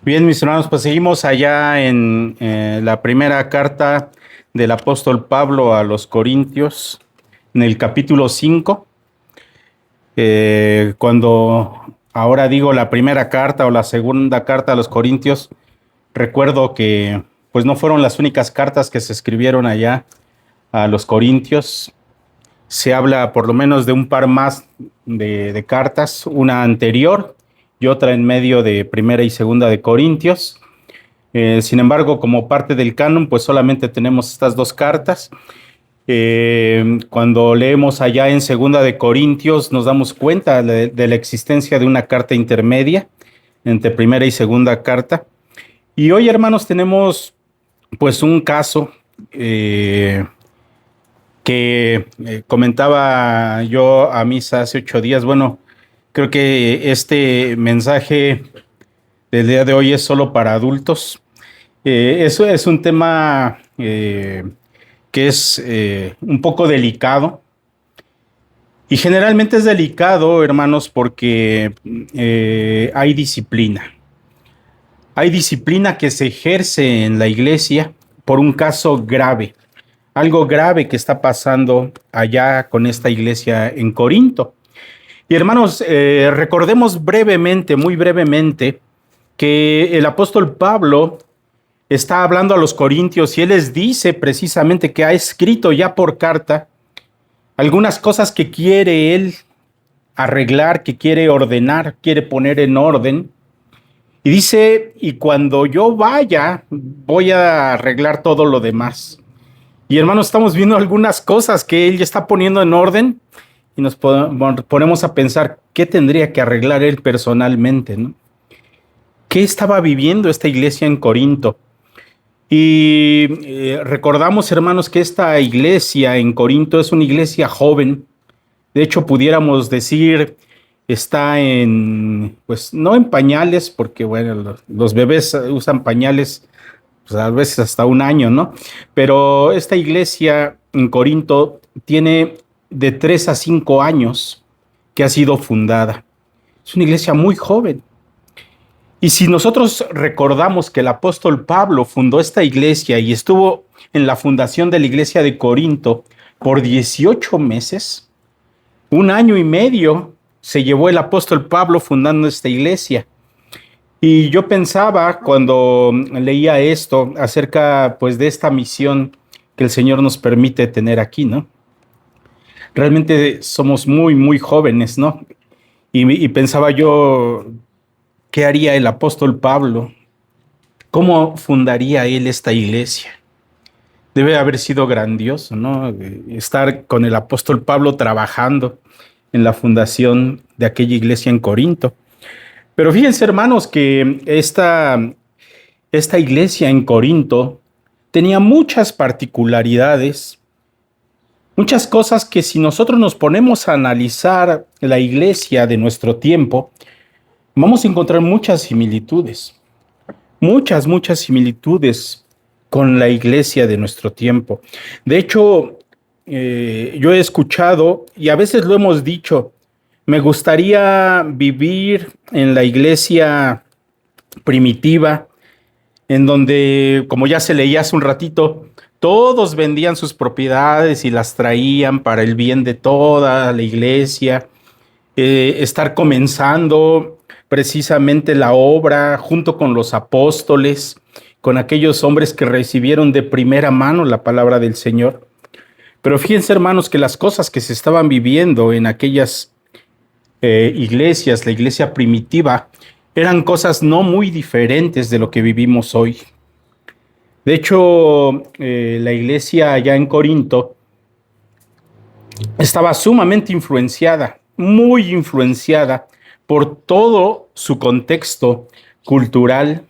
Bien, mis hermanos, pues seguimos allá en la primera carta del apóstol Pablo a los Corintios, en el capítulo 5. Cuando ahora digo la primera carta o la segunda carta a los Corintios, recuerdo que pues no fueron las únicas cartas que se escribieron allá a los Corintios. Se habla por lo menos de un par más de cartas, una anterior y otra en medio de primera y segunda de Corintios. Sin embargo, como parte del canon, pues solamente tenemos estas dos cartas. Cuando leemos allá en Segunda de Corintios, nos damos cuenta de la existencia de una carta intermedia entre primera y segunda carta. Y hoy, hermanos, tenemos pues un caso que comentaba yo a misa hace 8 días. Bueno, creo que este mensaje del día de hoy es solo para adultos. Eso es un tema que es un poco delicado. Y generalmente es delicado, hermanos, porque hay disciplina. Hay disciplina que se ejerce en la iglesia por un caso grave. Algo grave que está pasando allá con esta iglesia en Corinto. Y hermanos, recordemos brevemente, muy brevemente, que el apóstol Pablo está hablando a los corintios y él les dice precisamente que ha escrito ya por carta algunas cosas que quiere él arreglar, que quiere ordenar, quiere poner en orden. Y dice, y cuando yo vaya, voy a arreglar todo lo demás. Y hermanos, estamos viendo algunas cosas que él ya está poniendo en orden y nos ponemos a pensar qué tendría que arreglar él personalmente, ¿no? ¿Qué estaba viviendo esta iglesia en Corinto? Y recordamos, hermanos, que esta iglesia en Corinto es una iglesia joven. De hecho, pudiéramos decir, está en, pues no en pañales, porque bueno, los bebés usan pañales, pues a veces hasta un año, ¿no? Pero esta iglesia en Corinto tiene de 3 a 5 años que ha sido fundada. Es una iglesia muy joven. Y si nosotros recordamos que el apóstol Pablo fundó esta iglesia y estuvo en la fundación de la iglesia de Corinto por 18 meses, un año y medio se llevó el apóstol Pablo fundando esta iglesia. Y yo pensaba cuando leía esto acerca pues de esta misión que el Señor nos permite tener aquí, ¿no? Realmente somos muy, muy jóvenes, ¿no? Y pensaba yo, ¿qué haría el apóstol Pablo? ¿Cómo fundaría él esta iglesia? Debe haber sido grandioso, ¿no? Estar con el apóstol Pablo trabajando en la fundación de aquella iglesia en Corinto. Pero fíjense, hermanos, que esta iglesia en Corinto tenía muchas particularidades, muchas cosas que si nosotros nos ponemos a analizar la iglesia de nuestro tiempo, vamos a encontrar muchas similitudes. Muchas similitudes con la iglesia de nuestro tiempo. De hecho, yo he escuchado, y a veces lo hemos dicho, me gustaría vivir en la iglesia primitiva, en donde, como ya se leía hace un ratito, todos vendían sus propiedades y las traían para el bien de toda la iglesia, estar comenzando precisamente la obra junto con los apóstoles, con aquellos hombres que recibieron de primera mano la palabra del Señor. Pero fíjense, hermanos, que las cosas que se estaban viviendo en aquellas iglesias, la iglesia primitiva, eran cosas no muy diferentes de lo que vivimos hoy. De hecho, la iglesia allá en Corinto estaba sumamente influenciada, muy influenciada por todo su contexto cultural,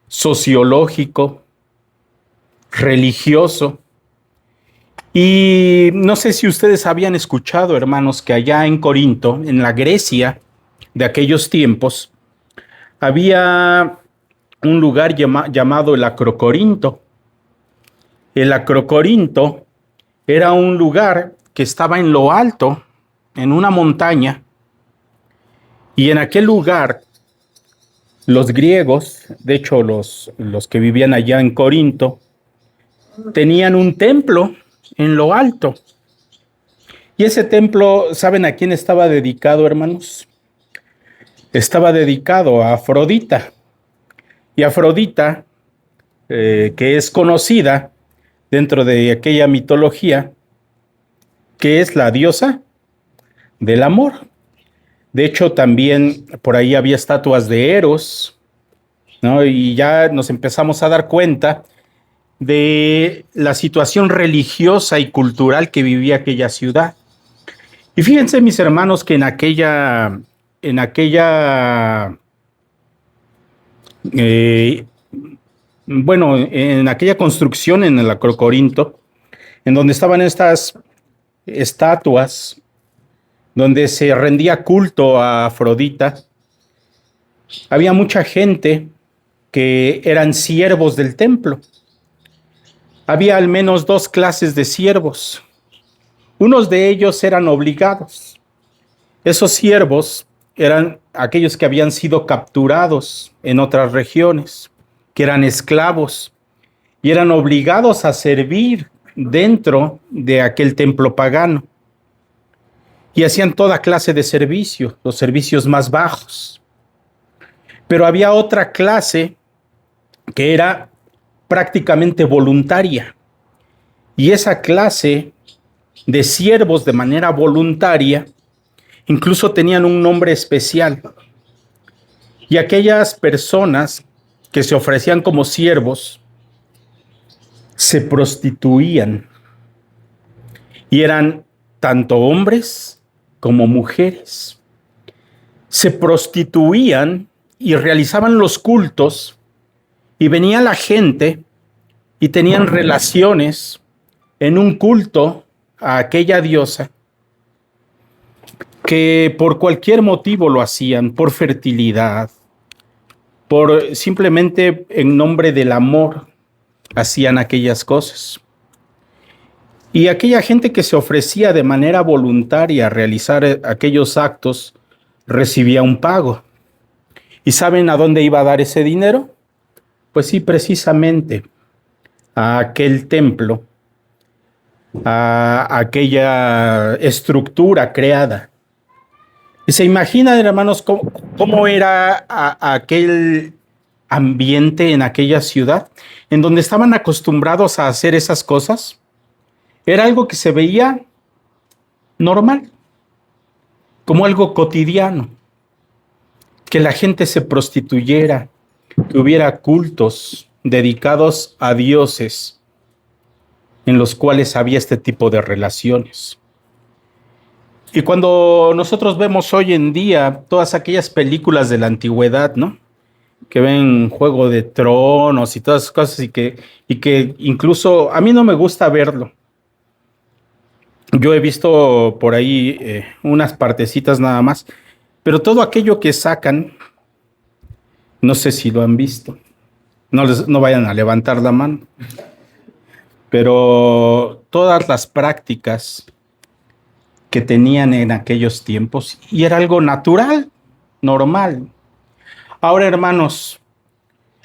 sociológico, religioso. Y no sé si ustedes habían escuchado, hermanos, que allá en Corinto, en la Grecia de aquellos tiempos, había un lugar llamado el Acrocorinto. El Acrocorinto era un lugar que estaba en lo alto, en una montaña, y en aquel lugar Los griegos, de hecho los que vivían allá en Corinto, tenían un templo en lo alto. Y ese templo, ¿saben a quién estaba dedicado, hermanos? Estaba dedicado a Afrodita. Y Afrodita, que es conocida dentro de aquella mitología, que es la diosa del amor. De hecho, también por ahí había estatuas de Eros, ¿no? Y ya nos empezamos a dar cuenta de la situación religiosa y cultural que vivía aquella ciudad. Y fíjense, mis hermanos, que en aquella, eh, bueno, en aquella construcción en el Acrocorinto, en donde estaban estas estatuas, donde se rendía culto a Afrodita, había mucha gente que eran siervos del templo. Había al menos dos clases de siervos. Unos de ellos eran obligados. Esos siervos eran aquellos que habían sido capturados en otras regiones, que eran esclavos y eran obligados a servir dentro de aquel templo pagano. Y hacían toda clase de servicios, los servicios más bajos. Pero había otra clase que era prácticamente voluntaria. Y esa clase de siervos de manera voluntaria incluso tenían un nombre especial. Y aquellas personas que se ofrecían como siervos se prostituían. Y eran tanto hombres como mujeres. Se prostituían y realizaban los cultos, y venía la gente y tenían relaciones en un culto a aquella diosa, que por cualquier motivo lo hacían, por fertilidad, por simplemente en nombre del amor, hacían aquellas cosas. Y aquella gente que se ofrecía de manera voluntaria a realizar aquellos actos recibía un pago. ¿Y saben a dónde iba a dar ese dinero? Pues sí, precisamente a aquel templo, a aquella estructura creada. Y se imaginan, hermanos, cómo era aquel ambiente en aquella ciudad, en donde estaban acostumbrados a hacer esas cosas. Era algo que se veía normal, como algo cotidiano, que la gente se prostituyera, que hubiera cultos dedicados a dioses en los cuales había este tipo de relaciones. Y cuando nosotros vemos hoy en día todas aquellas películas de la antigüedad, ¿no? Que ven Juego de Tronos y todas esas cosas, y que incluso a mí no me gusta verlo. Yo he visto por ahí unas partecitas nada más, pero todo aquello que sacan, no sé si lo han visto. No vayan a levantar la mano. Pero todas las prácticas que tenían en aquellos tiempos, y era algo natural, normal. Ahora, hermanos,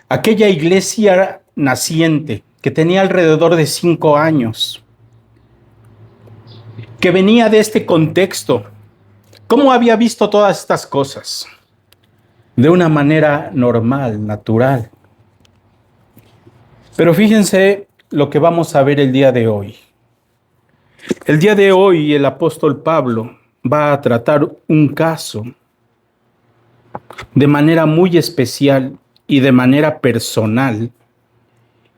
aquella iglesia naciente que tenía alrededor de 5 años, que venía de este contexto, ¿cómo había visto todas estas cosas? De una manera normal, natural. Pero fíjense lo que vamos a ver el día de hoy. El día de hoy el apóstol Pablo va a tratar un caso de manera muy especial y de manera personal.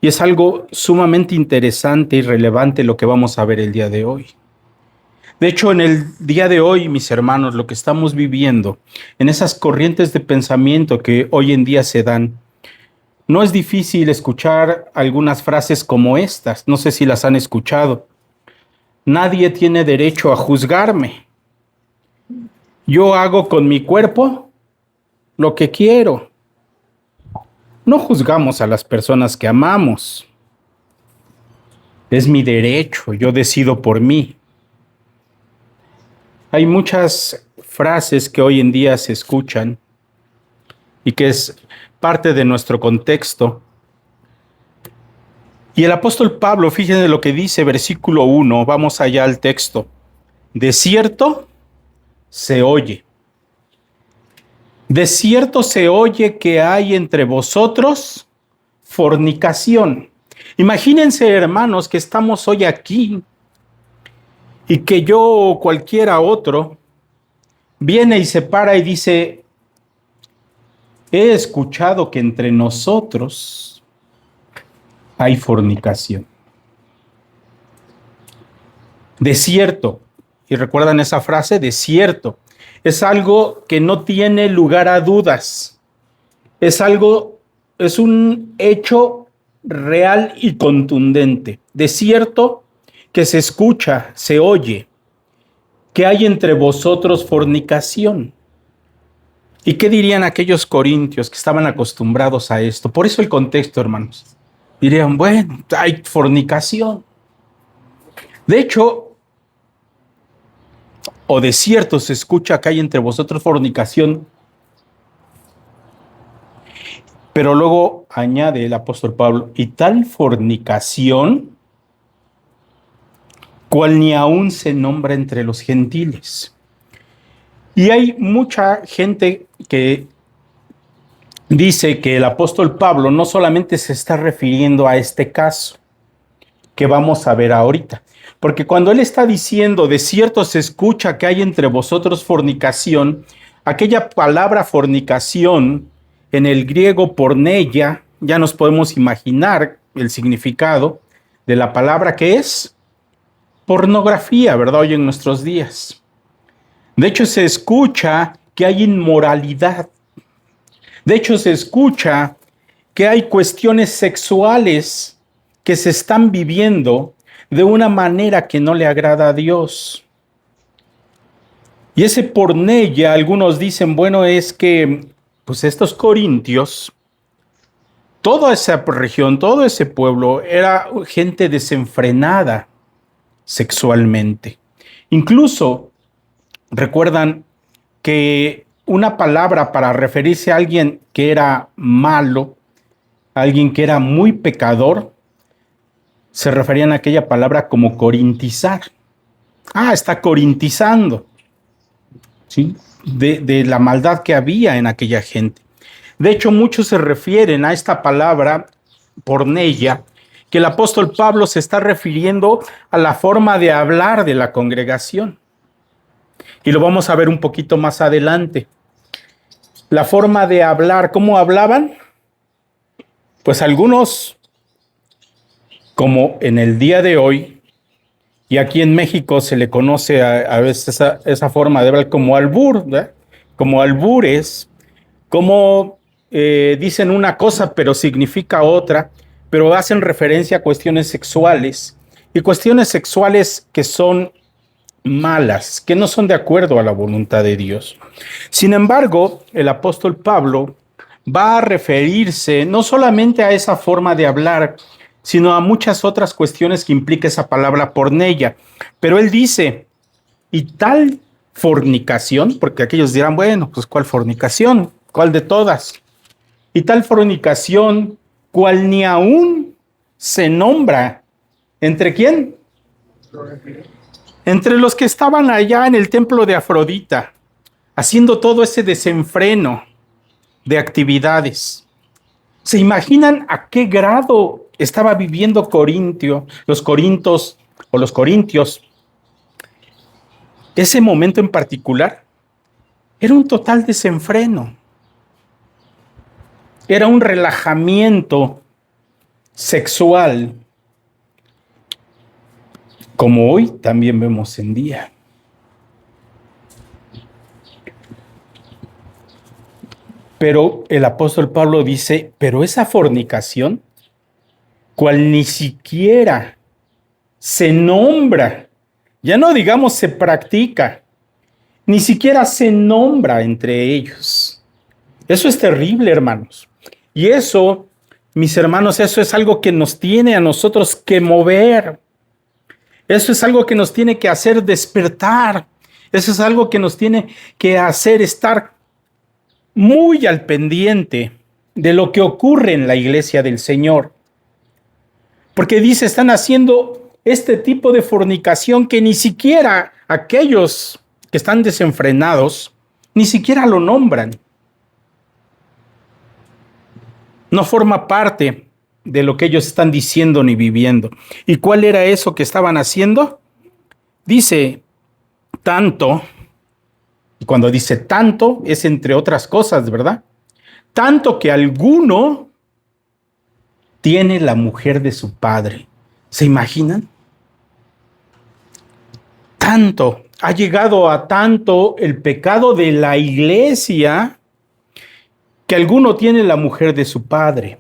Y es algo sumamente interesante y relevante lo que vamos a ver el día de hoy. De hecho, en el día de hoy, mis hermanos, lo que estamos viviendo, en esas corrientes de pensamiento que hoy en día se dan, no es difícil escuchar algunas frases como estas. No sé si las han escuchado. Nadie tiene derecho a juzgarme. Yo hago con mi cuerpo lo que quiero. No juzgamos a las personas que amamos. Es mi derecho, yo decido por mí. Hay muchas frases que hoy en día se escuchan y que es parte de nuestro contexto. Y el apóstol Pablo, fíjense lo que dice, versículo 1, vamos allá al texto. De cierto se oye. De cierto se oye que hay entre vosotros fornicación. Imagínense, hermanos, que estamos hoy aquí y que yo o cualquiera otro viene y se para y dice, he escuchado que entre nosotros hay fornicación. De cierto, y recuerdan esa frase, de cierto, es algo que no tiene lugar a dudas. Es un hecho real y contundente. De cierto que se escucha, se oye, que hay entre vosotros fornicación. ¿Y qué dirían aquellos corintios que estaban acostumbrados a esto? Por eso el contexto, hermanos. Dirían, bueno, hay fornicación. De hecho, o de cierto se escucha que hay entre vosotros fornicación. Pero luego añade el apóstol Pablo, y tal fornicación, cual ni aún se nombra entre los gentiles. Y hay mucha gente que dice que el apóstol Pablo no solamente se está refiriendo a este caso que vamos a ver ahorita, porque cuando él está diciendo, de cierto se escucha que hay entre vosotros fornicación, aquella palabra fornicación en el griego porneia, ya nos podemos imaginar el significado de la palabra que es pornografía, ¿verdad? Hoy en nuestros días. De hecho, se escucha que hay inmoralidad. De hecho, se escucha que hay cuestiones sexuales que se están viviendo de una manera que no le agrada a Dios. Y ese porneia, algunos dicen, bueno, es que pues estos corintios, toda esa región, todo ese pueblo, era gente desenfrenada sexualmente. Incluso recuerdan que una palabra para referirse a alguien que era malo, a alguien que era muy pecador, se referían a aquella palabra como corintizar. Ah, está corintizando, ¿sí? De la maldad que había en aquella gente. De hecho, muchos se refieren a esta palabra porneia, que el apóstol Pablo se está refiriendo a la forma de hablar de la congregación. Y lo vamos a ver un poquito más adelante. La forma de hablar, ¿cómo hablaban? Pues algunos, como en el día de hoy, y aquí en México se le conoce a veces esa forma de hablar como albur, ¿verdad? Como albures, como dicen una cosa pero significa otra, pero hacen referencia a cuestiones sexuales, y cuestiones sexuales que son malas, que no son de acuerdo a la voluntad de Dios. Sin embargo, el apóstol Pablo va a referirse no solamente a esa forma de hablar, sino a muchas otras cuestiones que implica esa palabra porneia. Pero él dice, y tal fornicación, porque aquellos dirán, bueno, pues ¿cuál fornicación? ¿Cuál de todas? Y tal fornicación, cual ni aún se nombra. ¿Entre quién? Entre los que estaban allá en el templo de Afrodita, haciendo todo ese desenfreno de actividades. ¿Se imaginan a qué grado estaba viviendo los corintios? Ese momento en particular era un total desenfreno. Era un relajamiento sexual, como hoy también vemos en día. Pero el apóstol Pablo dice, pero esa fornicación, cual ni siquiera se nombra, ya no digamos se practica, ni siquiera se nombra entre ellos. Eso es terrible, hermanos. Y eso, mis hermanos, eso es algo que nos tiene a nosotros que mover. Eso es algo que nos tiene que hacer despertar. Eso es algo que nos tiene que hacer estar muy al pendiente de lo que ocurre en la iglesia del Señor. Porque dice, están haciendo este tipo de fornicación que ni siquiera aquellos que están desenfrenados, ni siquiera lo nombran. No forma parte de lo que ellos están diciendo ni viviendo. ¿Y cuál era eso que estaban haciendo? Dice, tanto, y cuando dice tanto, es entre otras cosas, ¿verdad? Tanto que alguno tiene la mujer de su padre. ¿Se imaginan? Tanto, ha llegado a tanto el pecado de la iglesia que alguno tiene la mujer de su padre.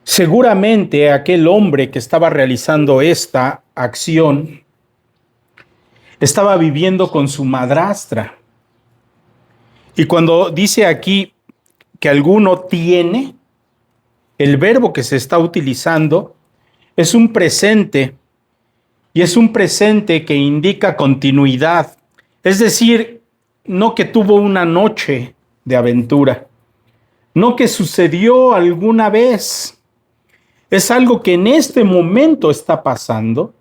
Seguramente aquel hombre que estaba realizando esta acción estaba viviendo con su madrastra. Y cuando dice aquí que alguno tiene, el verbo que se está utilizando es un presente, y es un presente que indica continuidad. Es decir, no que tuvo una noche de aventura, no que sucedió alguna vez. Es algo que en este momento está pasando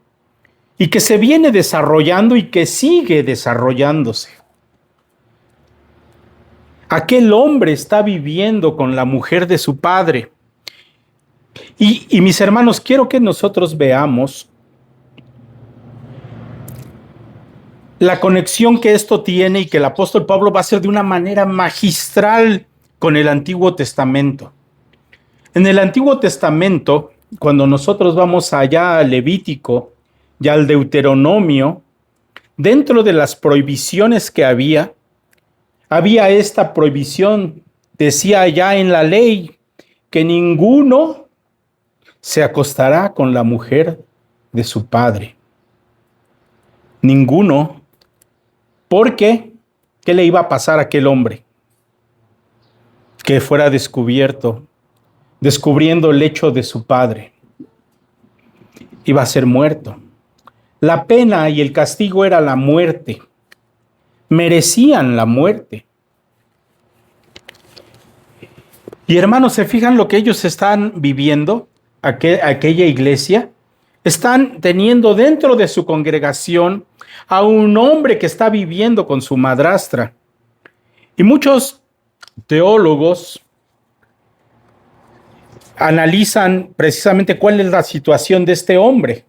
y que se viene desarrollando y que sigue desarrollándose. Aquel hombre está viviendo con la mujer de su padre. Y mis hermanos, quiero que nosotros veamos la conexión que esto tiene y que el apóstol Pablo va a hacer de una manera magistral con el Antiguo Testamento. En el Antiguo Testamento, cuando nosotros vamos allá al Levítico y al Deuteronomio, dentro de las prohibiciones que había esta prohibición, decía allá en la ley, que ninguno se acostará con la mujer de su padre. Ninguno. ¿Por qué? ¿Qué le iba a pasar a aquel hombre? Que fuera descubierto, descubriendo el hecho de su padre. Iba a ser muerto. La pena y el castigo era la muerte. Merecían la muerte. Y hermanos, ¿se fijan lo que ellos están viviendo? Aquella iglesia. Están teniendo dentro de su congregación a un hombre que está viviendo con su madrastra. Y muchos teólogos analizan precisamente cuál es la situación de este hombre.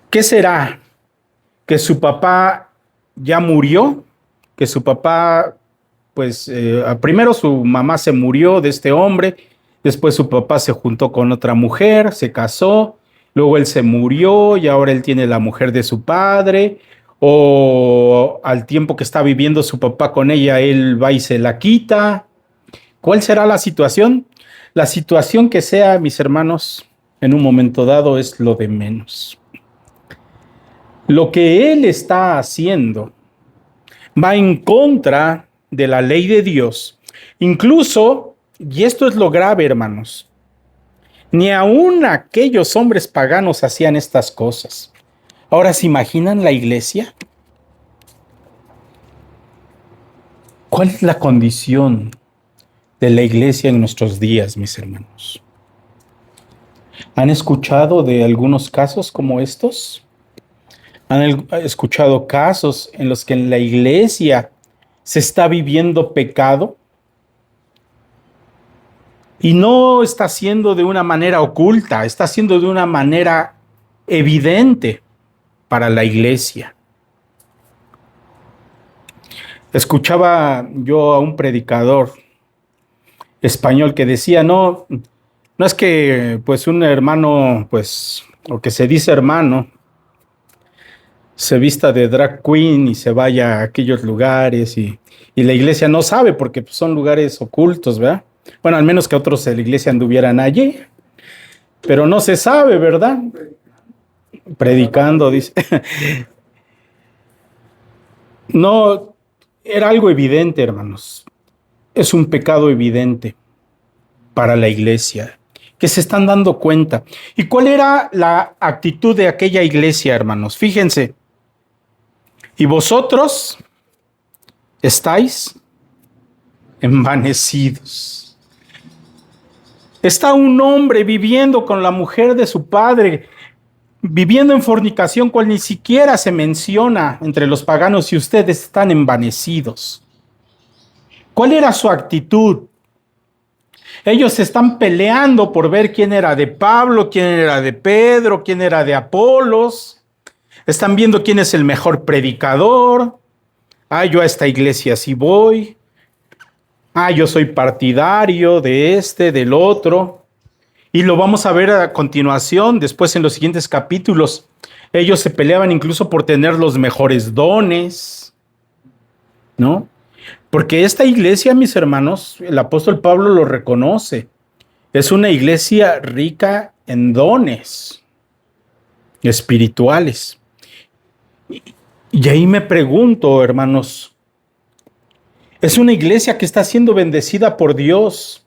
¿Qué será? ¿Que su papá ya murió? ¿Que su papá, primero su mamá se murió de este hombre, después su papá se juntó con otra mujer, se casó, luego él se murió y ahora él tiene la mujer de su padre, o al tiempo que está viviendo su papá con ella, él va y se la quita? ¿Cuál será la situación? La situación que sea, mis hermanos, en un momento dado es lo de menos. Lo que él está haciendo va en contra de la ley de Dios. Incluso, y esto es lo grave, hermanos, ni aun aquellos hombres paganos hacían estas cosas. Ahora, ¿se imaginan la iglesia? ¿Cuál es la condición de la iglesia en nuestros días, mis hermanos? ¿Han escuchado de algunos casos como estos? ¿Han escuchado casos en los que en la iglesia se está viviendo pecado? Y no está siendo de una manera oculta, está siendo de una manera evidente para la iglesia. Escuchaba yo a un predicador español que decía, no es que pues un hermano, o que se dice hermano, se vista de drag queen y se vaya a aquellos lugares y la iglesia no sabe porque son lugares ocultos, ¿verdad? Bueno, al menos que otros de la iglesia anduvieran allí, pero no se sabe, ¿verdad? Predicando, dice. No, era algo evidente, hermanos. Es un pecado evidente para la iglesia, que se están dando cuenta. ¿Y cuál era la actitud de aquella iglesia, hermanos? Fíjense. Y vosotros estáis envanecidos. Está un hombre viviendo con la mujer de su padre, viviendo en fornicación, cual ni siquiera se menciona entre los paganos, y ustedes están envanecidos. ¿Cuál era su actitud? Ellos se están peleando por ver quién era de Pablo, quién era de Pedro, quién era de Apolos. Están viendo quién es el mejor predicador. Yo a esta iglesia sí voy. Yo soy partidario de este, del otro. Y lo vamos a ver a continuación, después en los siguientes capítulos. Ellos se peleaban incluso por tener los mejores dones, ¿no? Porque esta iglesia, mis hermanos, el apóstol Pablo lo reconoce. Es una iglesia rica en dones espirituales. Y ahí me pregunto, hermanos, es una iglesia que está siendo bendecida por Dios.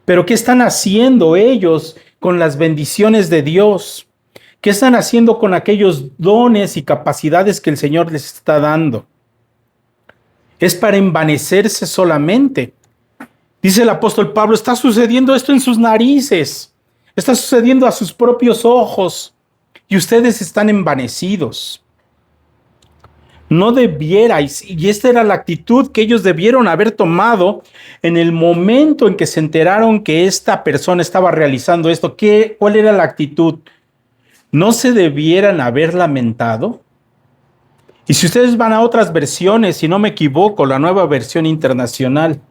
Pero ¿qué están haciendo ellos con las bendiciones de Dios? ¿Qué están haciendo con aquellos dones y capacidades que el Señor les está dando? ¿Es para envanecerse solamente? Dice el apóstol Pablo, está sucediendo esto en sus narices, está sucediendo a sus propios ojos, y ustedes están envanecidos. No debierais, y esta era la actitud que ellos debieron haber tomado en el momento en que se enteraron que esta persona estaba realizando esto. ¿Cuál era la actitud? ¿No se debieran haber lamentado? Y si ustedes van a otras versiones, si no me equivoco, la Nueva Versión Internacional,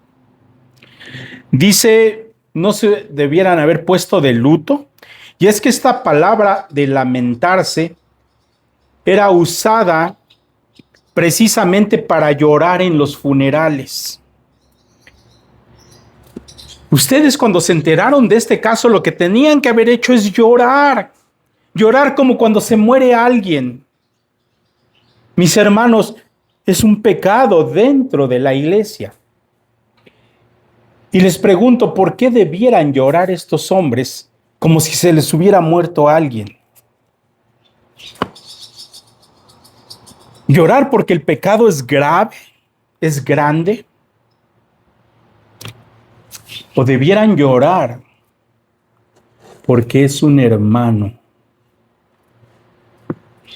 dice, no se debieran haber puesto de luto. Y es que esta palabra de lamentarse era usada precisamente para llorar en los funerales. Ustedes, cuando se enteraron de este caso, lo que tenían que haber hecho es llorar. Llorar como cuando se muere alguien. Mis hermanos, es un pecado dentro de la iglesia. Y les pregunto, ¿por qué debieran llorar estos hombres como si se les hubiera muerto alguien? Llorar porque el pecado es grave, es grande. O debieran llorar porque es un hermano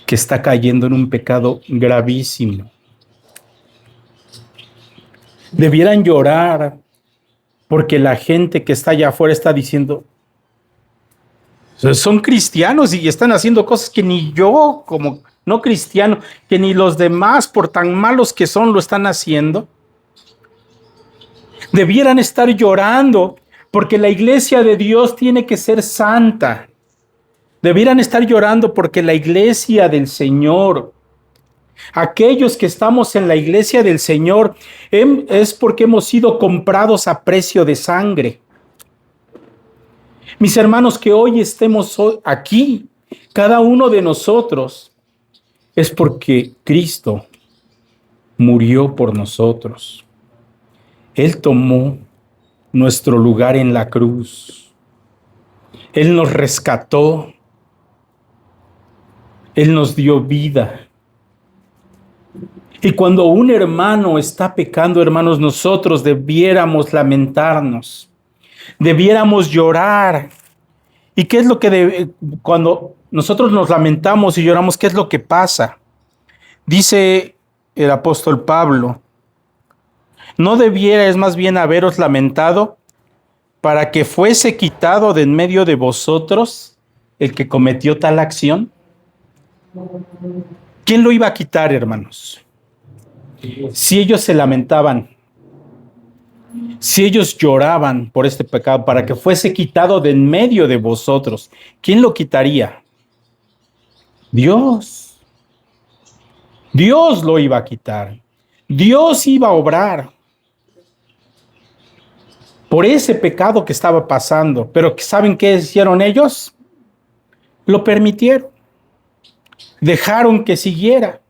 que está cayendo en un pecado gravísimo. Debieran llorar porque la gente que está allá afuera está diciendo, son cristianos y están haciendo cosas que ni yo, como no cristiano, que ni los demás, por tan malos que son, lo están haciendo. Debieran estar llorando porque la iglesia de Dios tiene que ser santa. Debieran estar llorando porque la iglesia del Señor, aquellos que estamos en la iglesia del Señor, es porque hemos sido comprados a precio de sangre. Mis hermanos, que hoy estemos aquí, cada uno de nosotros, es porque Cristo murió por nosotros. Él tomó nuestro lugar en la cruz. Él nos rescató. Él nos dio vida. Y cuando un hermano está pecando, hermanos, nosotros debiéramos lamentarnos. Debiéramos llorar. ¿Y qué es lo que cuando nosotros nos lamentamos y lloramos, qué es lo que pasa? Dice el apóstol Pablo, ¿no debierais más bien haberos lamentado para que fuese quitado de en medio de vosotros el que cometió tal acción? ¿Quién lo iba a quitar, hermanos? Si ellos se lamentaban, si ellos lloraban por este pecado, para que fuese quitado de en medio de vosotros, ¿quién lo quitaría? Dios. Dios lo iba a quitar. Dios iba a obrar por ese pecado que estaba pasando. Pero ¿saben qué hicieron ellos? Lo permitieron. Dejaron que siguiera.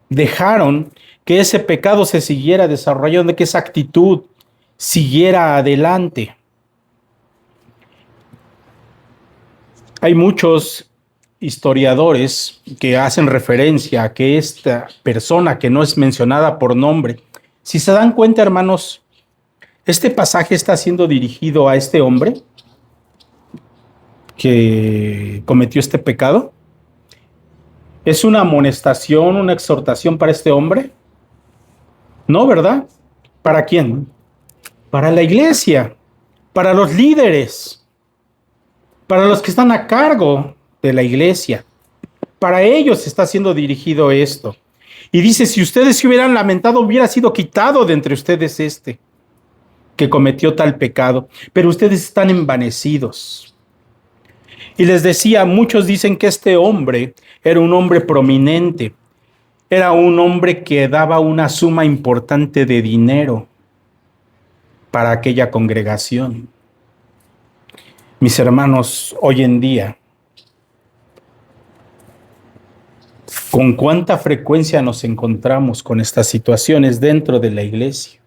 Dejaron que ese pecado se siguiera desarrollando, que esa actitud siguiera adelante. Hay muchos historiadores que hacen referencia a que esta persona que no es mencionada por nombre Si se dan cuenta, hermanos, este pasaje está siendo dirigido a este hombre que cometió este pecado. ¿Es una amonestación, una exhortación para este hombre? No, ¿verdad? ¿Para quién? Para la iglesia, para los líderes, para los que están a cargo de la iglesia. Para ellos está siendo dirigido esto. Y dice, si ustedes se hubieran lamentado, hubiera sido quitado de entre ustedes este que cometió tal pecado. Pero ustedes están envanecidos. Y les decía, muchos dicen que este hombre era un hombre prominente. Era un hombre que daba una suma importante de dinero para aquella congregación. Mis hermanos, hoy en día, ¿con cuánta frecuencia nos encontramos con estas situaciones dentro de la iglesia?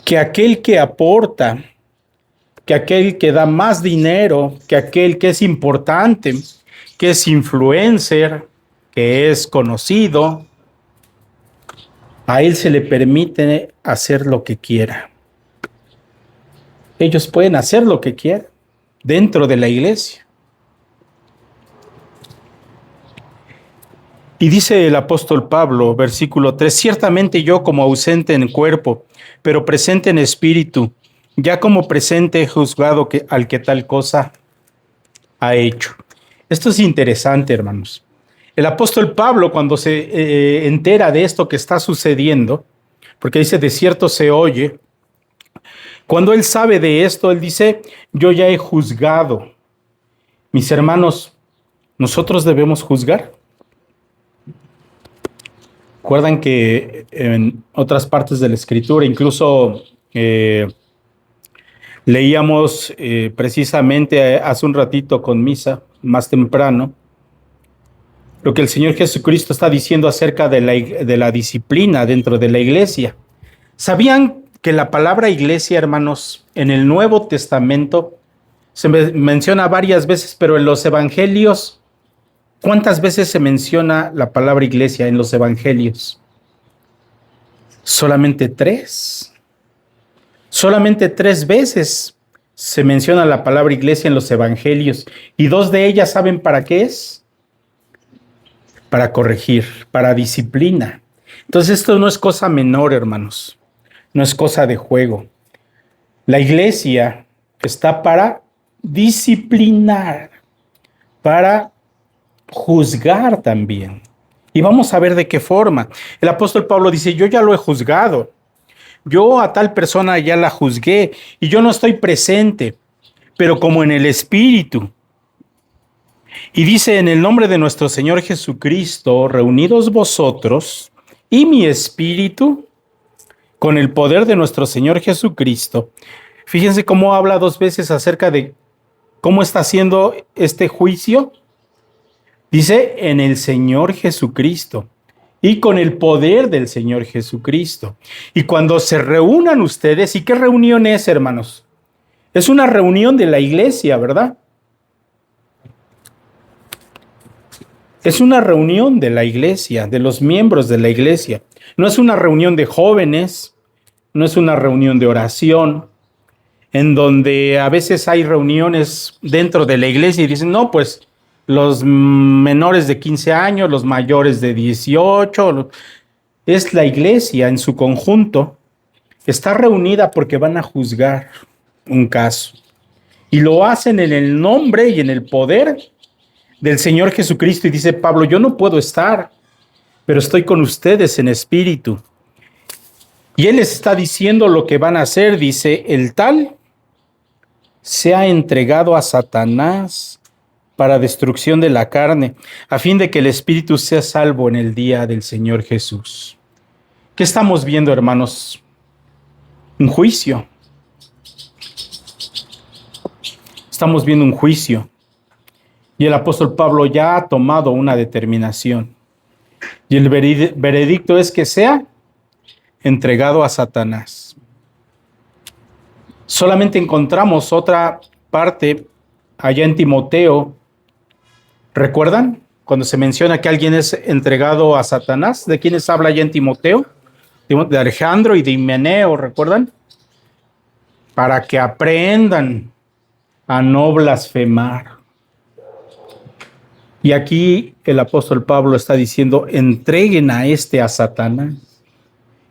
Que aquel que aporta, que aquel que da más dinero, que aquel que es importante, que es influencer, que es conocido, a él se le permite hacer lo que quiera. Ellos pueden hacer lo que quieran dentro de la iglesia. Y dice el apóstol Pablo, versículo 3, ciertamente yo como ausente en cuerpo, pero presente en espíritu, ya como presente he juzgado al que tal cosa ha hecho. Esto es interesante, hermanos. El apóstol Pablo, cuando se entera de esto que está sucediendo, porque dice, de cierto se oye, cuando él sabe de esto, él dice, yo ya he juzgado. Mis hermanos, ¿nosotros debemos juzgar? Recuerdan que en otras partes de la Escritura, incluso leíamos precisamente hace un ratito con misa, más temprano, lo que el Señor Jesucristo está diciendo acerca de la disciplina dentro de la iglesia. ¿Sabían que la palabra iglesia, hermanos, en el Nuevo Testamento se menciona varias veces, pero en los evangelios, ¿cuántas veces se menciona la palabra iglesia en los evangelios? Solamente 3. Solamente 3 veces se menciona la palabra iglesia en los evangelios. Y 2 de ellas, ¿saben para qué es? Para corregir, para disciplina. Entonces esto no es cosa menor, hermanos. No es cosa de juego. La iglesia está para disciplinar, para juzgar también. Y vamos a ver de qué forma. El apóstol Pablo dice, yo ya lo he juzgado. Yo a tal persona ya la juzgué y yo no estoy presente, pero como en el Espíritu. Y dice, en el nombre de nuestro Señor Jesucristo, reunidos vosotros y mi Espíritu, con el poder de nuestro Señor Jesucristo. Fíjense cómo habla 2 veces acerca de cómo está haciendo este juicio. Dice, en el Señor Jesucristo y con el poder del Señor Jesucristo. Y cuando se reúnan ustedes, ¿y qué reunión es, hermanos? Es una reunión de la iglesia, ¿verdad? Es una reunión de la iglesia, de los miembros de la iglesia. No es una reunión de jóvenes, no es una reunión de oración, en donde a veces hay reuniones dentro de la iglesia y dicen, no, pues los menores de 15 años, los mayores de 18, es la iglesia en su conjunto, está reunida porque van a juzgar un caso. Y lo hacen en el nombre y en el poder del Señor Jesucristo. Y dice Pablo, yo no puedo estar, pero estoy con ustedes en espíritu. Y él les está diciendo lo que van a hacer. Dice, el tal se ha entregado a Satanás para destrucción de la carne, a fin de que el espíritu sea salvo en el día del Señor Jesús. ¿Qué estamos viendo, hermanos? Un juicio. Estamos viendo un juicio. Y el apóstol Pablo ya ha tomado una determinación. Y el veredicto es que sea entregado a Satanás. Solamente encontramos otra parte allá en Timoteo. ¿Recuerdan? Cuando se menciona que alguien es entregado a Satanás, ¿de quiénes habla allá en Timoteo? de Alejandro y de Himeneo, ¿recuerdan? Para que aprendan a no blasfemar. Y aquí el apóstol Pablo está diciendo, entreguen a Satanás.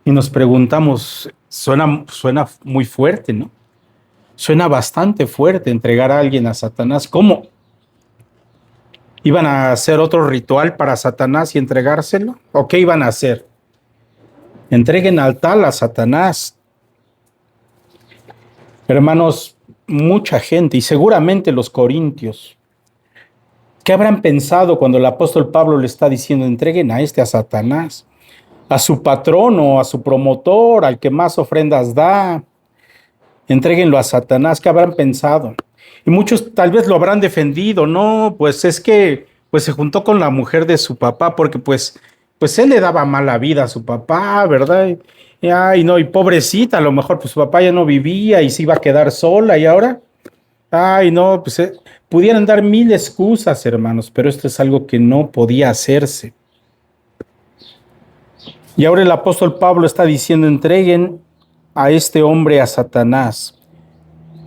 Y nos preguntamos, suena muy fuerte, ¿no? Suena bastante fuerte entregar a alguien a Satanás. ¿Cómo? ¿Iban a hacer otro ritual para Satanás y entregárselo? ¿O qué iban a hacer? Entreguen al tal a Satanás. Hermanos, mucha gente, y seguramente los corintios, ¿qué habrán pensado cuando el apóstol Pablo le está diciendo, entreguen a Satanás, a su patrono, a su promotor, al que más ofrendas da? Entréguenlo a Satanás. ¿Qué habrán pensado? Y muchos tal vez lo habrán defendido. No, pues es que pues se juntó con la mujer de su papá porque pues él le daba mala vida a su papá, ¿verdad? Ay, no, y pobrecita, a lo mejor pues su papá ya no vivía y se iba a quedar sola y ahora, ay, no, pues pudieran dar mil excusas, hermanos, pero esto es algo que no podía hacerse. Y ahora el apóstol Pablo está diciendo, entreguen a este hombre a Satanás.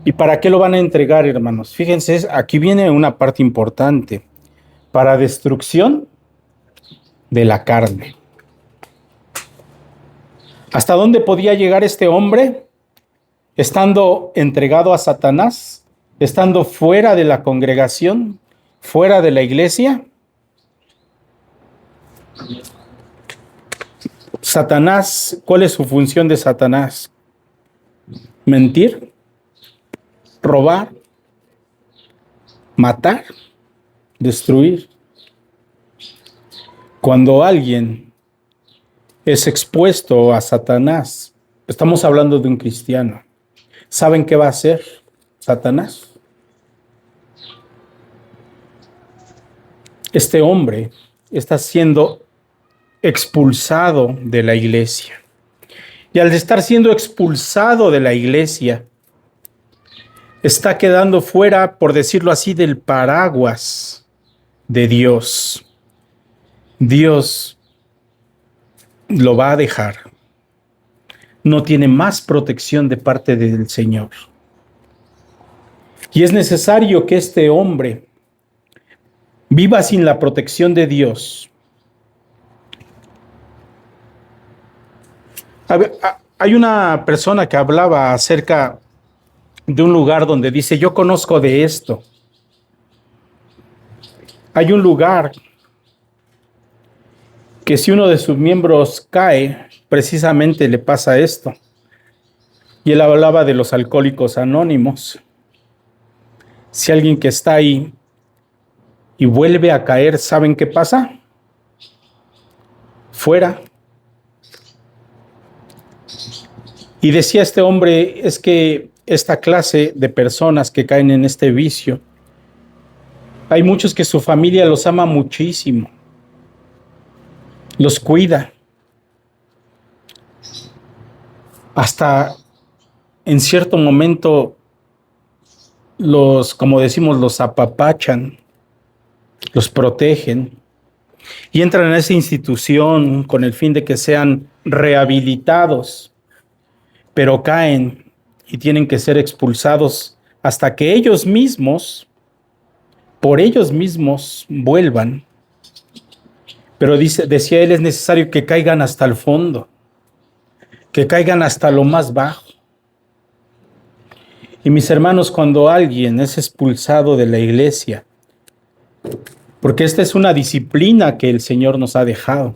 ¿Y para qué lo van a entregar, hermanos? Fíjense, aquí viene una parte importante. Para destrucción de la carne. ¿Hasta dónde podía llegar este hombre? Estando entregado a Satanás, estando fuera de la congregación, fuera de la iglesia. Satanás, ¿cuál es su función de Satanás? Mentir, robar, matar, destruir. Cuando alguien es expuesto a Satanás, estamos hablando de un cristiano, ¿saben qué va a hacer Satanás? Este hombre está siendo expulsado de la iglesia. Y al estar siendo expulsado de la iglesia, está quedando fuera, por decirlo así, del paraguas de Dios. Dios lo va a dejar. No tiene más protección de parte del Señor. Y es necesario que este hombre viva sin la protección de Dios. Hay una persona que hablaba acerca de un lugar donde dice, yo conozco de esto. Hay un lugar que si uno de sus miembros cae, precisamente le pasa esto. Y él hablaba de los alcohólicos anónimos. Si alguien que está ahí y vuelve a caer, ¿saben qué pasa? Fuera. Y decía este hombre, es que esta clase de personas que caen en este vicio, hay muchos que su familia los ama muchísimo, los cuida, hasta en cierto momento como decimos, los apapachan, los protegen y entran en esa institución con el fin de que sean rehabilitados, pero caen y tienen que ser expulsados hasta que ellos mismos, por ellos mismos, vuelvan. Pero decía él, es necesario que caigan hasta el fondo, que caigan hasta lo más bajo. Y mis hermanos, cuando alguien es expulsado de la iglesia, porque esta es una disciplina que el Señor nos ha dejado,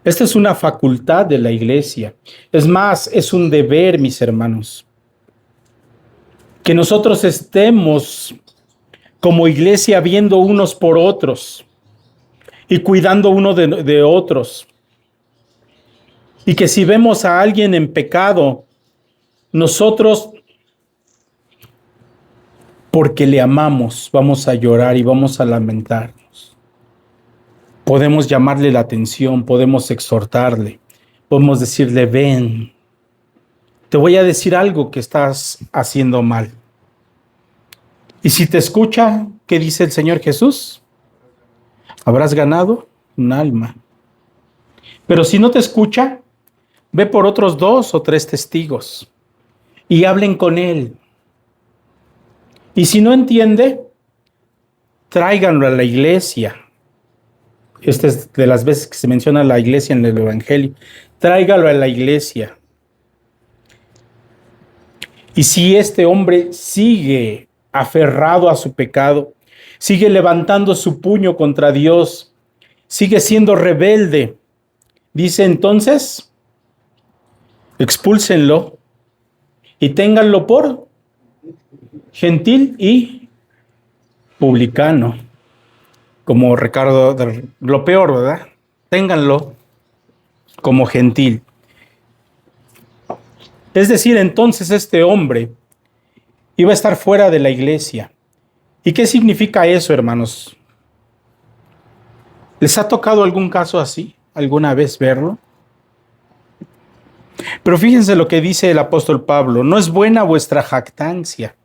esta es una facultad de la iglesia, es más, es un deber, mis hermanos, que nosotros estemos como iglesia viendo unos por otros y cuidando uno de otros. Y que si vemos a alguien en pecado, nosotros, porque le amamos, vamos a llorar y vamos a lamentarnos. Podemos llamarle la atención, podemos exhortarle, podemos decirle, ven, te voy a decir algo que estás haciendo mal. Y si te escucha, ¿qué dice el Señor Jesús? Habrás ganado un alma. Pero si no te escucha, Ve por otros 2 o 3 testigos y hablen con él. Y si no entiende, tráiganlo a la iglesia. Esta es de las veces que se menciona la iglesia en el Evangelio. Tráigalo a la iglesia. Y si este hombre sigue aferrado a su pecado, sigue levantando su puño contra Dios, sigue siendo rebelde, dice entonces, expúlsenlo y ténganlo por gentil y publicano, como Ricardo, lo peor, ¿verdad? Ténganlo como gentil. Es decir, entonces este hombre iba a estar fuera de la iglesia. ¿Y qué significa eso, hermanos? ¿Les ha tocado algún caso así? ¿Alguna vez verlo? Pero fíjense lo que dice el apóstol Pablo. No es buena vuestra jactancia.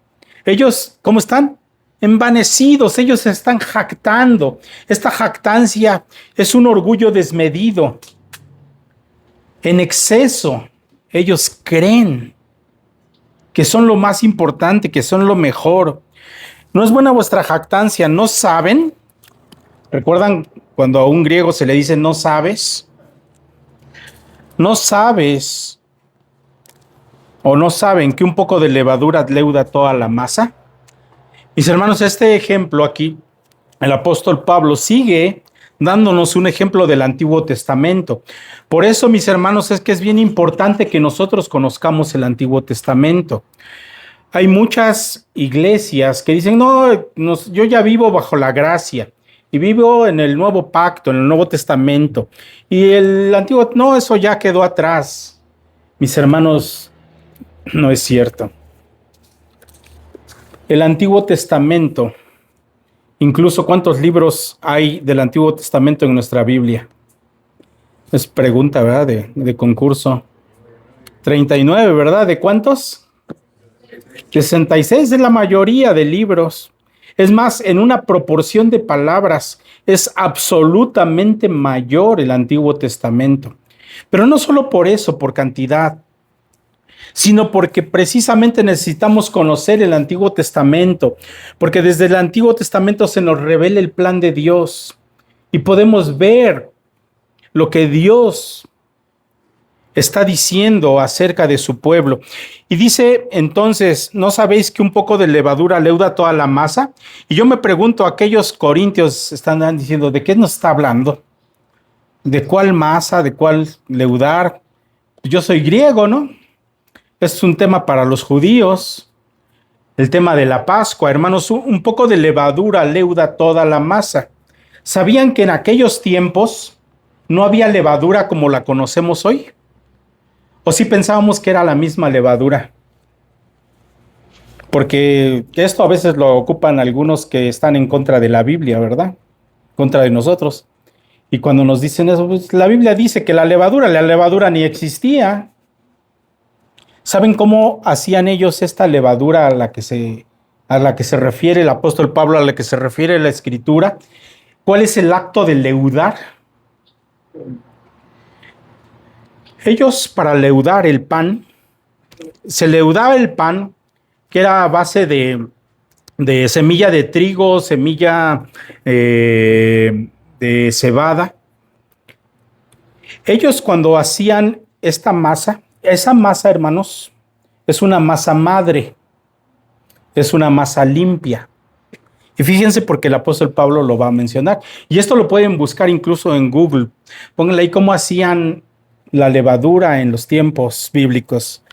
Ellos, ¿cómo están? Envanecidos, ellos se están jactando. Esta jactancia es un orgullo desmedido. En exceso, ellos creen que son lo más importante, que son lo mejor. No es buena vuestra jactancia, ¿no saben? ¿Recuerdan cuando a un griego se le dice no sabes? No sabes o no saben que un poco de levadura leuda toda la masa. Mis hermanos, este ejemplo aquí, el apóstol Pablo sigue dándonos un ejemplo del Antiguo Testamento. Por eso, mis hermanos, es que es bien importante que nosotros conozcamos el Antiguo Testamento. Hay muchas iglesias que dicen, no, yo ya vivo bajo la gracia y vivo en el nuevo pacto, en el Nuevo Testamento. Y el antiguo, no, eso ya quedó atrás. Mis hermanos, no es cierto. El Antiguo Testamento, incluso ¿cuántos libros hay del Antiguo Testamento en nuestra Biblia? Es pregunta, ¿verdad? De concurso. 39, ¿verdad? ¿De cuántos? 66 es la mayoría de libros. Es más, en una proporción de palabras, es absolutamente mayor el Antiguo Testamento. Pero no solo por eso, por cantidad, sino porque precisamente necesitamos conocer el Antiguo Testamento, porque desde el Antiguo Testamento se nos revela el plan de Dios y podemos ver lo que Dios está diciendo acerca de su pueblo. Y dice entonces, ¿no sabéis que un poco de levadura leuda toda la masa? Y yo me pregunto, aquellos corintios están diciendo, ¿de qué nos está hablando? ¿De cuál masa? ¿De cuál leudar? Yo soy griego, ¿no? Es un tema para los judíos. El tema de la Pascua, hermanos, un poco de levadura leuda toda la masa. ¿Sabían que en aquellos tiempos no había levadura como la conocemos hoy? ¿O sí pensábamos que era la misma levadura? Porque esto a veces lo ocupan algunos que están en contra de la Biblia, ¿verdad? Contra de nosotros. Y cuando nos dicen eso, pues la Biblia dice que la levadura ni existía. ¿Saben cómo hacían ellos esta levadura a la que se refiere el apóstol Pablo, a la que se refiere la Escritura? ¿Cuál es el acto de leudar? Ellos, para leudar el pan, se leudaba el pan que era a base de semilla de trigo, semilla de cebada. Ellos cuando hacían esta masa, esa masa, hermanos, es una masa madre, es una masa limpia. Y fíjense porque el apóstol Pablo lo va a mencionar. Y esto lo pueden buscar incluso en Google. Pónganle ahí cómo hacían la levadura en los tiempos bíblicos.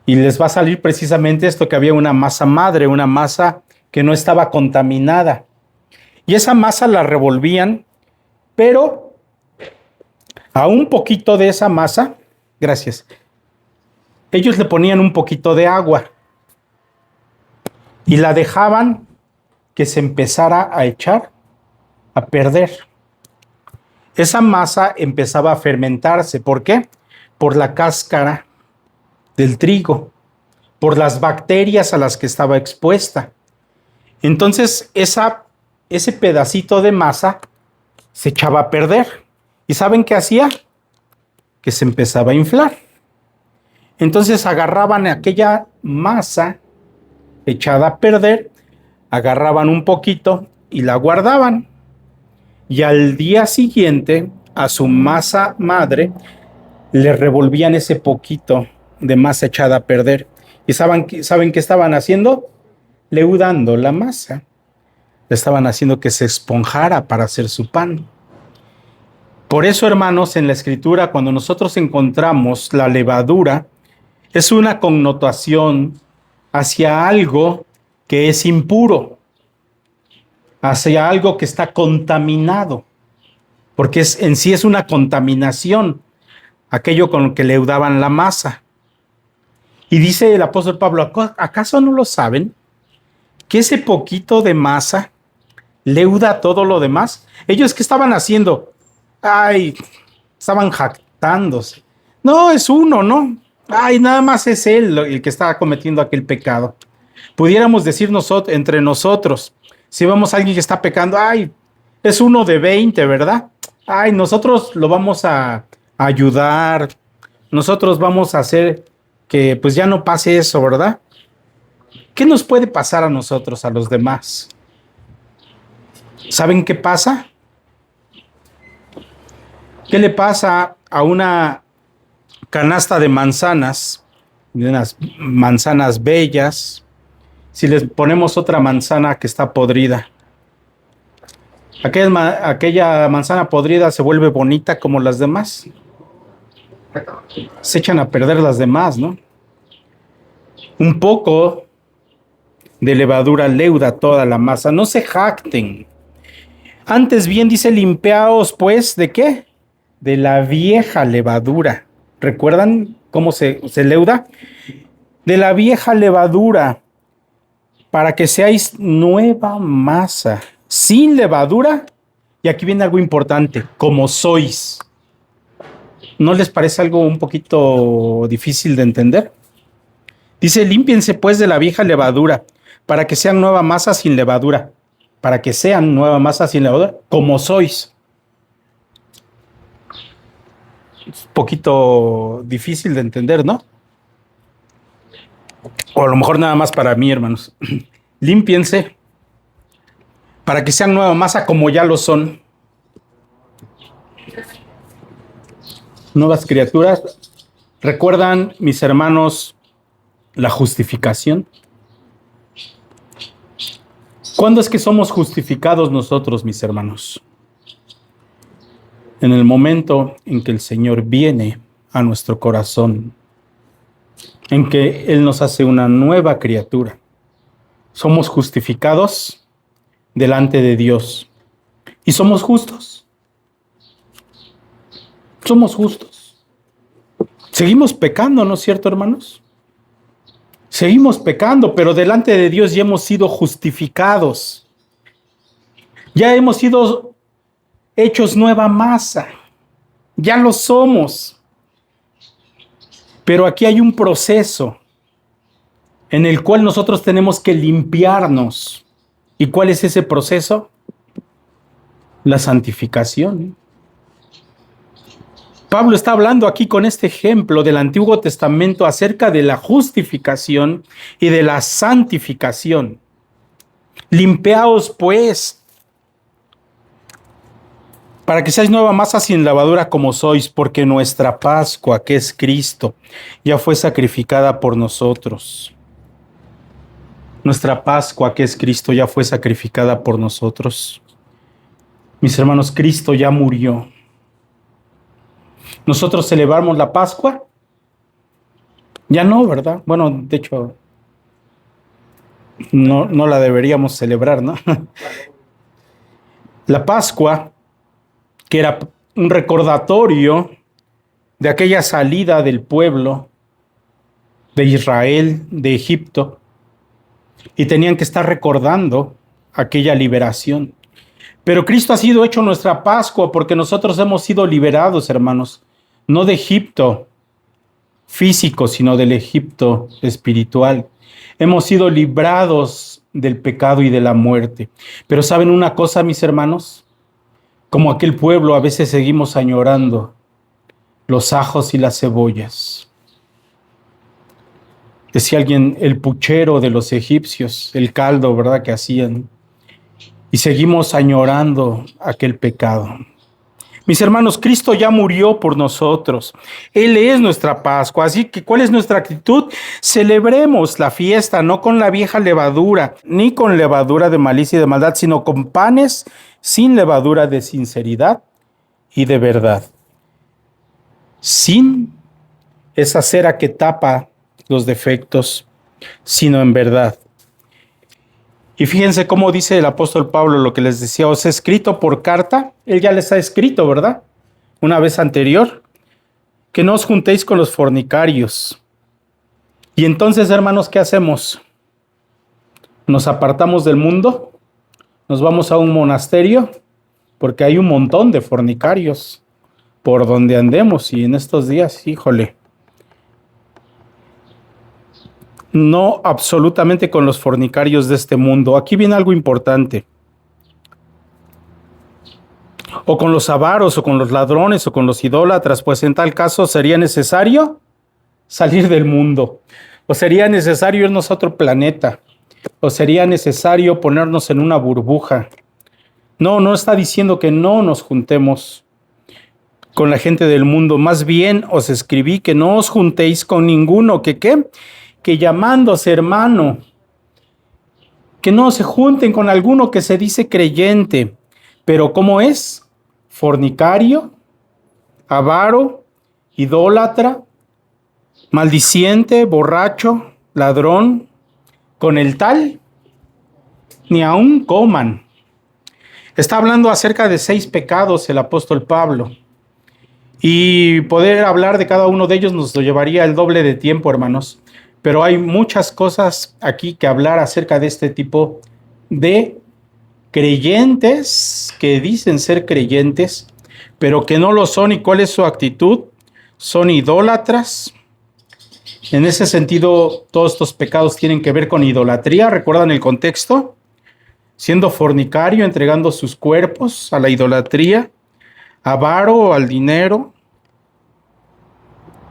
Y les va a salir precisamente esto, que había una masa madre, una masa que no estaba contaminada. Y esa masa la revolvían, pero a un poquito de esa masa, gracias, ellos le ponían un poquito de agua y la dejaban que se empezara a echar, a perder. Esa masa empezaba a fermentarse. ¿Por qué? Por la cáscara del trigo, por las bacterias a las que estaba expuesta. Entonces, ese pedacito de masa se echaba a perder. ¿Y saben qué hacía? que se empezaba a inflar. Entonces agarraban aquella masa echada a perder, agarraban un poquito y la guardaban. Y al día siguiente, a su masa madre, le revolvían ese poquito de masa echada a perder. ¿Y saben qué estaban haciendo? Leudando la masa. Le estaban haciendo que se esponjara para hacer su pan. Por eso, hermanos, en la Escritura, cuando nosotros encontramos la levadura, es una connotación hacia algo que es impuro, hacia algo que está contaminado, porque en sí es una contaminación, aquello con lo que leudaban la masa. Y dice el apóstol Pablo, ¿acaso no lo saben? Que ese poquito de masa leuda todo lo demás. ¿Ellos qué estaban haciendo? Ay, estaban jactándose. No, es uno, ¿no? Ay, nada más es él el que estaba cometiendo aquel pecado. Pudiéramos decir entre nosotros, si vemos a alguien que está pecando, ay, es uno de 20, ¿verdad? Ay, nosotros lo vamos a ayudar, nosotros vamos a hacer que pues ya no pase eso, ¿verdad? ¿Qué nos puede pasar a nosotros, a los demás? ¿Saben qué pasa? ¿Qué le pasa a una canasta de manzanas, de unas manzanas bellas, si les ponemos otra manzana que está podrida? Aquella manzana podrida se vuelve bonita como las demás. Se echan a perder las demás, ¿no? Un poco de levadura leuda toda la masa. No se jacten. Antes bien dice, limpiaos pues, ¿de qué? De la vieja levadura. ¿Recuerdan cómo se leuda? De la vieja levadura, para que seáis nueva masa, sin levadura. Y aquí viene algo importante, como sois. ¿No les parece algo un poquito difícil de entender? Dice, límpiense pues de la vieja levadura, para que sean nueva masa sin levadura. Para que sean nueva masa sin levadura, como sois. Es un poquito difícil de entender, ¿no? O a lo mejor nada más para mí, hermanos. Límpiense para que sean nueva masa como ya lo son. Nuevas criaturas. ¿Recuerdan, mis hermanos, la justificación? ¿Cuándo es que somos justificados nosotros, mis hermanos? En el momento en que el Señor viene a nuestro corazón, en que Él nos hace una nueva criatura. Somos justificados delante de Dios y somos justos. Somos justos. Seguimos pecando, ¿no es cierto, hermanos? Seguimos pecando, pero delante de Dios ya hemos sido justificados. Ya hemos sido hechos nueva masa. Ya lo somos. Pero aquí hay un proceso en el cual nosotros tenemos que limpiarnos. ¿Y cuál es ese proceso? La santificación. Pablo está hablando aquí con este ejemplo del Antiguo Testamento acerca de la justificación y de la santificación. Limpiaos pues, para que seáis nueva masa sin levadura como sois, porque nuestra Pascua, que es Cristo, ya fue sacrificada por nosotros. Nuestra Pascua, que es Cristo, ya fue sacrificada por nosotros. Mis hermanos, Cristo ya murió. ¿Nosotros celebramos la Pascua? Ya no, ¿verdad? Bueno, de hecho, no la deberíamos celebrar, ¿no? La Pascua, que era un recordatorio de aquella salida del pueblo de Israel, de Egipto, y tenían que estar recordando aquella liberación. Pero Cristo ha sido hecho nuestra Pascua porque nosotros hemos sido liberados, hermanos, no de Egipto físico, sino del Egipto espiritual. Hemos sido librados del pecado y de la muerte. Pero ¿saben una cosa, mis hermanos? Como aquel pueblo, a veces seguimos añorando los ajos y las cebollas. Decía alguien, el puchero de los egipcios, el caldo, ¿verdad?, que hacían. Y seguimos añorando aquel pecado. Mis hermanos, Cristo ya murió por nosotros. Él es nuestra Pascua. Así que, ¿cuál es nuestra actitud? Celebremos la fiesta, no con la vieja levadura, ni con levadura de malicia y de maldad, sino con panes sin levadura de sinceridad y de verdad. Sin esa cera que tapa los defectos, sino en verdad. Y fíjense cómo dice el apóstol Pablo lo que les decía, os he escrito por carta, él ya les ha escrito, ¿verdad? Una vez anterior, que no os juntéis con los fornicarios. Y entonces, hermanos, ¿qué hacemos? Nos apartamos del mundo, nos vamos a un monasterio, porque hay un montón de fornicarios por donde andemos, y en estos días, híjole, no absolutamente con los fornicarios de este mundo. Aquí viene algo importante. O con los avaros, o con los ladrones, o con los idólatras, pues en tal caso sería necesario salir del mundo, o sería necesario irnos a otro planeta, o sería necesario ponernos en una burbuja. No está diciendo que no nos juntemos con la gente del mundo. Más bien os escribí que no os juntéis con ninguno, que llamándose hermano, que no se junten con alguno que se dice creyente, pero ¿cómo es? Fornicario, avaro, idólatra, maldiciente, borracho, ladrón, con el tal, ni aun coman. Está hablando acerca de 6 pecados el apóstol Pablo. Y poder hablar de cada uno de ellos nos lo llevaría el doble de tiempo, hermanos. Pero hay muchas cosas aquí que hablar acerca de este tipo de creyentes que dicen ser creyentes, pero que no lo son. ¿Y cuál es su actitud? Son idólatras. En ese sentido, todos estos pecados tienen que ver con idolatría. ¿Recuerdan el contexto? Siendo fornicario, entregando sus cuerpos a la idolatría, avaro al dinero,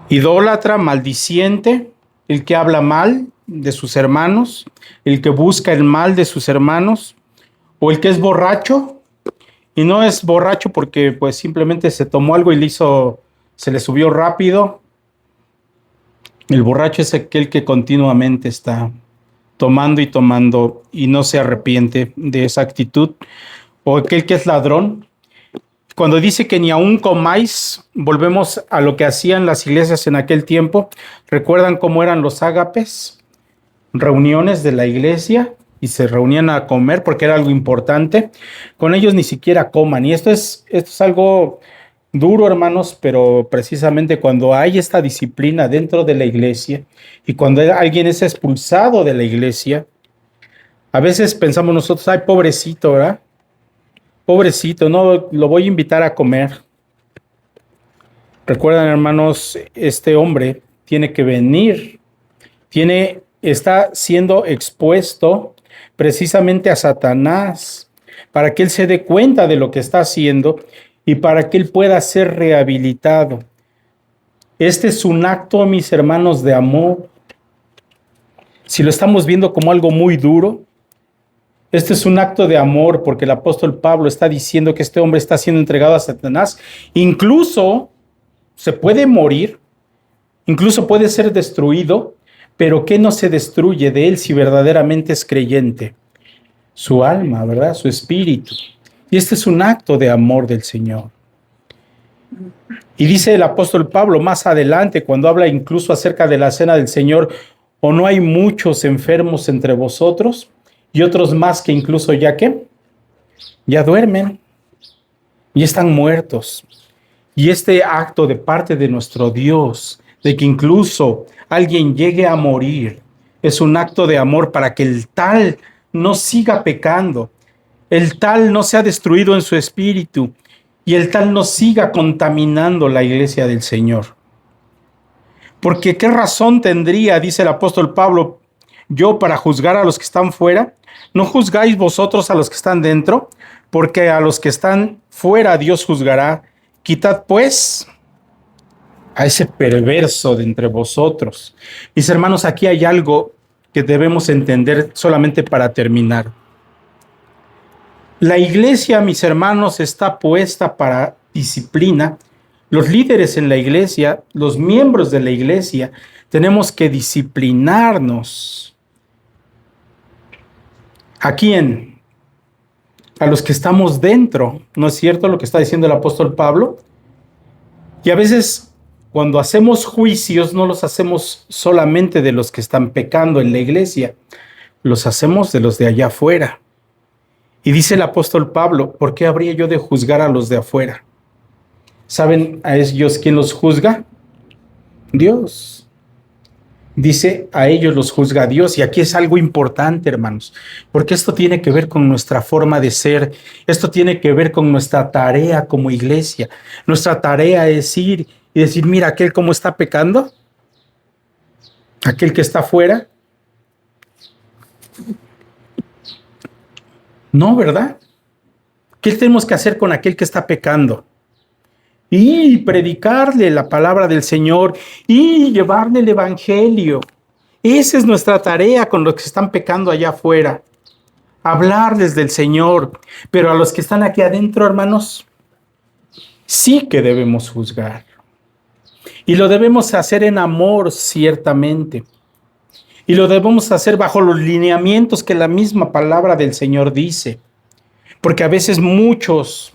idólatra, maldiciente, el que habla mal de sus hermanos, el que busca el mal de sus hermanos, o el que es borracho, y no es borracho porque pues simplemente se tomó algo y se le subió rápido. El borracho es aquel que continuamente está tomando y no se arrepiente de esa actitud, o aquel que es ladrón. Cuando dice que ni aún comáis, volvemos a lo que hacían las iglesias en aquel tiempo. ¿Recuerdan cómo eran los ágapes? Reuniones de la iglesia y se reunían a comer porque era algo importante. Con ellos ni siquiera coman. Y esto es algo duro, hermanos, pero precisamente cuando hay esta disciplina dentro de la iglesia y cuando alguien es expulsado de la iglesia, a veces pensamos nosotros, ay, pobrecito, ¿verdad? Pobrecito, no lo voy a invitar a comer. Recuerdan, hermanos, este hombre tiene que venir, está siendo expuesto precisamente a Satanás para que él se dé cuenta de lo que está haciendo y para que él pueda ser rehabilitado. Este es un acto, mis hermanos, de amor. Si lo estamos viendo como algo muy duro, este es un acto de amor porque el apóstol Pablo está diciendo que este hombre está siendo entregado a Satanás. Incluso se puede morir, incluso puede ser destruido, pero ¿qué no se destruye de él si verdaderamente es creyente? Su alma, ¿verdad? Su espíritu. Y este es un acto de amor del Señor. Y dice el apóstol Pablo más adelante, cuando habla incluso acerca de la cena del Señor, ¿o no hay muchos enfermos entre vosotros? Y otros más que incluso ya duermen y están muertos. Y este acto de parte de nuestro Dios, de que incluso alguien llegue a morir, es un acto de amor para que el tal no siga pecando, el tal no sea destruido en su espíritu y el tal no siga contaminando la iglesia del Señor. Porque ¿qué razón tendría, dice el apóstol Pablo, yo para juzgar a los que están fuera? ¿No juzgáis vosotros a los que están dentro? Porque a los que están fuera Dios juzgará. Quitad pues a ese perverso de entre vosotros. Mis hermanos, aquí hay algo que debemos entender solamente para terminar. La iglesia, mis hermanos, está puesta para disciplina. Los líderes en la iglesia, los miembros de la iglesia, tenemos que disciplinarnos. ¿A quién? A los que estamos dentro. ¿No es cierto lo que está diciendo el apóstol Pablo? Y a veces, cuando hacemos juicios, no los hacemos solamente de los que están pecando en la iglesia, los hacemos de los de allá afuera. Y dice el apóstol Pablo, ¿por qué habría yo de juzgar a los de afuera? ¿Saben a ellos quién los juzga? Dios. Dice, a ellos los juzga Dios. Y aquí es algo importante, hermanos, porque esto tiene que ver con nuestra forma de ser. Esto tiene que ver con nuestra tarea como iglesia. Nuestra tarea es ir y decir, mira, aquel cómo está pecando, aquel que está afuera. No, ¿verdad? ¿Qué tenemos que hacer con aquel que está pecando? Y predicarle la palabra del Señor y llevarle el evangelio. Esa es nuestra tarea con los que están pecando allá afuera. Hablarles del Señor. Pero a los que están aquí adentro, hermanos, sí que debemos juzgar. Y lo debemos hacer en amor, ciertamente. Y lo debemos hacer bajo los lineamientos que la misma palabra del Señor dice. Porque a veces muchos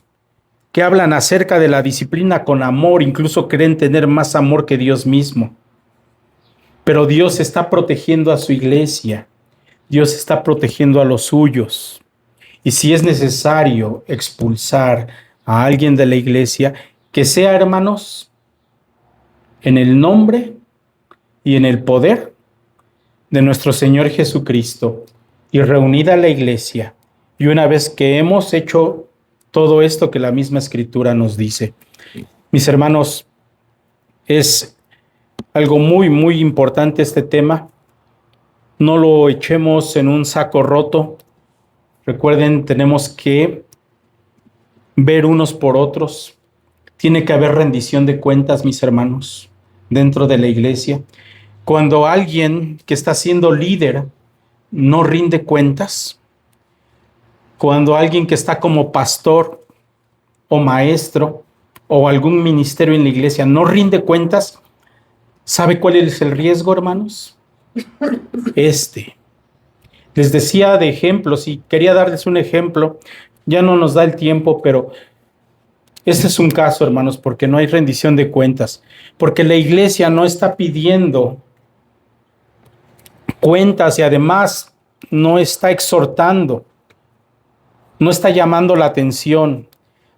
que hablan acerca de la disciplina con amor, incluso creen tener más amor que Dios mismo. Pero Dios está protegiendo a su iglesia. Dios está protegiendo a los suyos. Y si es necesario expulsar a alguien de la iglesia, que sea, hermanos, en el nombre y en el poder de nuestro Señor Jesucristo, y reunida la iglesia, y una vez que hemos hecho todo esto que la misma Escritura nos dice. Mis hermanos, es algo muy, muy importante este tema. No lo echemos en un saco roto. Recuerden, tenemos que ver unos por otros. Tiene que haber rendición de cuentas, mis hermanos, dentro de la iglesia. Cuando alguien que está siendo líder no rinde cuentas, cuando alguien que está como pastor o maestro o algún ministerio en la iglesia no rinde cuentas, ¿sabe cuál es el riesgo, hermanos? Les decía de ejemplos y quería darles un ejemplo. Ya no nos da el tiempo, pero este es un caso, hermanos, porque no hay rendición de cuentas, porque la iglesia no está pidiendo cuentas y además no está exhortando, no está llamando la atención.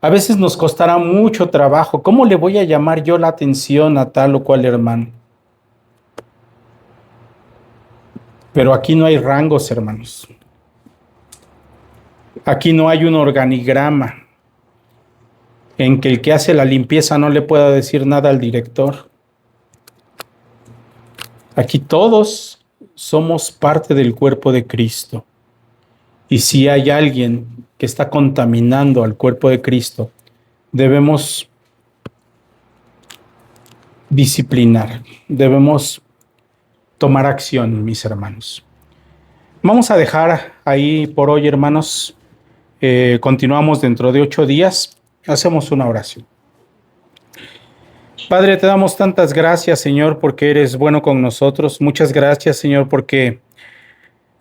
A veces nos costará mucho trabajo. ¿Cómo le voy a llamar yo la atención a tal o cual hermano? Pero aquí no hay rangos, hermanos. Aquí no hay un organigrama en que el que hace la limpieza no le pueda decir nada al director. Aquí todos somos parte del cuerpo de Cristo. Y si hay alguien que está contaminando al cuerpo de Cristo, debemos disciplinar, debemos tomar acción, mis hermanos. Vamos a dejar ahí por hoy, hermanos. Continuamos dentro de 8 días. Hacemos una oración. Padre, te damos tantas gracias, Señor, porque eres bueno con nosotros. Muchas gracias, Señor, porque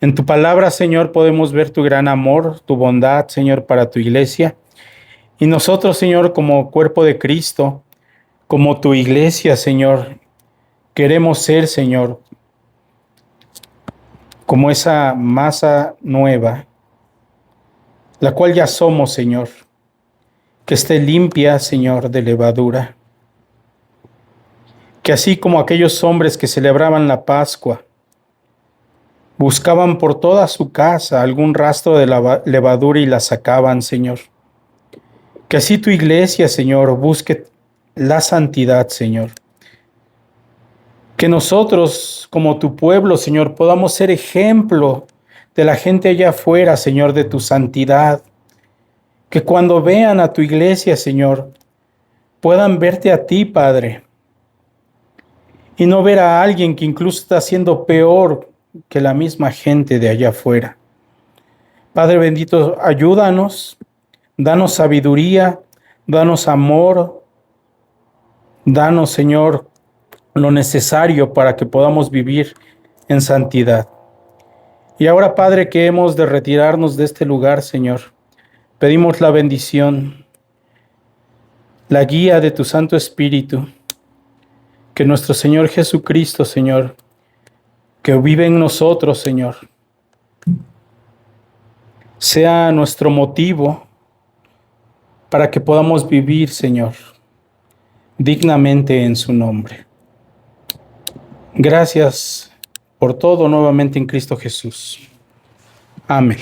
en tu palabra, Señor, podemos ver tu gran amor, tu bondad, Señor, para tu iglesia. Y nosotros, Señor, como cuerpo de Cristo, como tu iglesia, Señor, queremos ser, Señor, como esa masa nueva, la cual ya somos, Señor, que esté limpia, Señor, de levadura. Que así como aquellos hombres que celebraban la Pascua, buscaban por toda su casa algún rastro de la levadura y la sacaban, Señor. Que así tu iglesia, Señor, busque la santidad, Señor. Que nosotros, como tu pueblo, Señor, podamos ser ejemplo de la gente allá afuera, Señor, de tu santidad. Que cuando vean a tu iglesia, Señor, puedan verte a ti, Padre. y no ver a alguien que incluso está siendo peor que la misma gente de allá afuera. Padre bendito, ayúdanos, danos sabiduría, danos amor, danos, Señor, lo necesario para que podamos vivir en santidad. Y ahora, Padre, que hemos de retirarnos de este lugar, Señor, pedimos la bendición, la guía de tu Santo Espíritu, que nuestro Señor Jesucristo, Señor, que vive en nosotros, Señor, sea nuestro motivo para que podamos vivir, Señor, dignamente en su nombre. Gracias por todo nuevamente en Cristo Jesús. Amén.